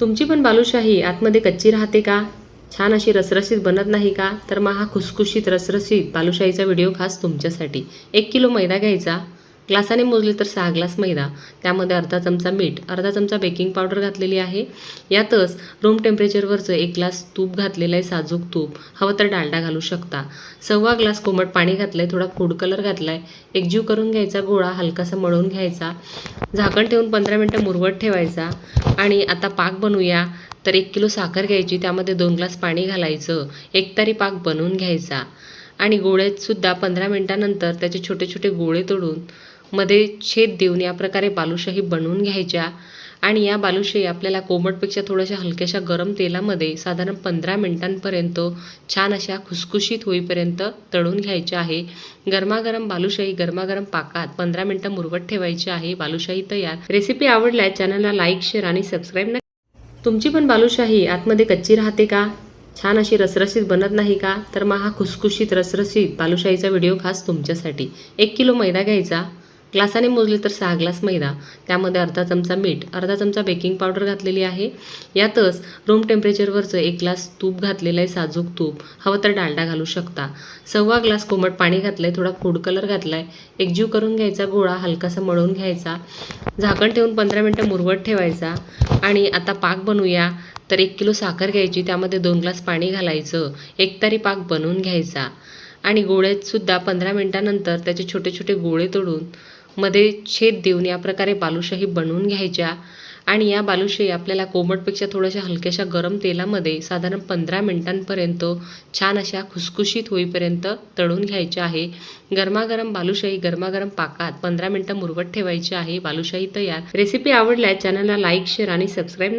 तुमची पण बालुशाही आतमध्ये कच्ची राहते का? छान अशी रसरशीत बनत नाही का? तर मग हा खुसखुशीत रसरशीत बालुशाहीचा व्हिडिओ खास तुमच्यासाठी. 1 किलो मैदा घ्यायचा. ग्लासाने मोजले तर 6 ग्लास मैदा. त्यामध्ये अर्धा चमचा मीठ, अर्धा चमचा बेकिंग पावडर घातलेली आहे. यातच रूम टेम्परेचरवरचं 1 ग्लास तूप घातलेलं आहे, साजूक तूप. हवं तर डालडा घालू शकता. 1.25 ग्लास कोमट पाणी घातलं आहे, थोडा फूड कलर घातला आहे. एकजीव करून घ्यायचा, गोळा हलकासा मळून घ्यायचा. झाकण ठेवून 15 मिनटं मुरवत ठेवायचा. आणि आता पाक बनवूया. तर 1 किलो साखर घ्यायची, त्यामध्ये 2 ग्लास पाणी घालायचं. एकतारी पाक बनवून घ्यायचा. आणि गोळ्यातसुद्धा 15 मिनटानंतर त्याचे छोटे छोटे गोळे तोडून मध्ये छेद देऊन या प्रकारे बालुशाही बनवून घ्यायच्या. आणि या बालुशाही आपल्याला कोमटपेक्षा थोड्याशा हलक्याशा गरम तेलामध्ये साधारण 15 मिनिटांपर्यंत छान अशा खुसखुशीत होईपर्यंत तळून घ्यायच्या आहे. गरमागरम बालुशाही गरमागरम पाकात 15 मिनिटं मुरवत ठेवायची आहे. बालुशाही तयार. रेसिपी आवडल्यास चॅनलला लाईक, शेअर आणि सबस्क्राईब नक्की. तुमची पण बालुशाही आतमध्ये कच्ची राहते का? छान अशी रसरशीत बनत नाही का? तर मग हा खुसखुशीत रसरशीत बालुशाहीचा व्हिडिओ खास तुमच्यासाठी. 1 किलो मैदा घ्यायचा. ग्लासाने मोजले तर 6 ग्लास मैदा. त्यामध्ये अर्धा चमचा मीठ, अर्धा चमचा बेकिंग पावडर घातलेली आहे. यातच रूम टेम्परेचरवरचं 1 ग्लास तूप घातलेलं आहे, साजूक तूप. हवं तर डालडा घालू शकता. 1.25 ग्लास कोमट पाणी घातलं आहे, थोडा फूड कलर घातला आहे. एकजीव करून घ्यायचा, गोळा हलकासा मळून घ्यायचा. झाकण ठेवून 15 मिनटं मुरवत ठेवायचा. आणि आता पाक बनवूया. तर 1 किलो साखर घ्यायची, त्यामध्ये 2 ग्लास पाणी घालायचं. एकतारी पाक बनवून घ्यायचा. आणि गोळ्यातसुद्धा 15 मिनटानंतर त्याचे छोटे छोटे गोळे तोडून मध्ये छेद देऊन या प्रकारे बालुशाही बनवून घ्यायच्या. आणि या बालुशाही आपल्याला कोमटपेक्षा थोड्याशा हलक्याशा गरम तेलामध्ये साधारण 15 मिनिटांपर्यंत छान अशा खुसखुशीत होईपर्यंत तळून घ्यायच्या आहे. गरमागरम बालुशाही गरमागरम पाकात 15 मिनिटं मुरवत ठेवायची आहे. बालुशाही तयार. रेसिपी आवडल्यास चॅनलला लाईक, शेअर आणि सबस्क्राईब नक्की.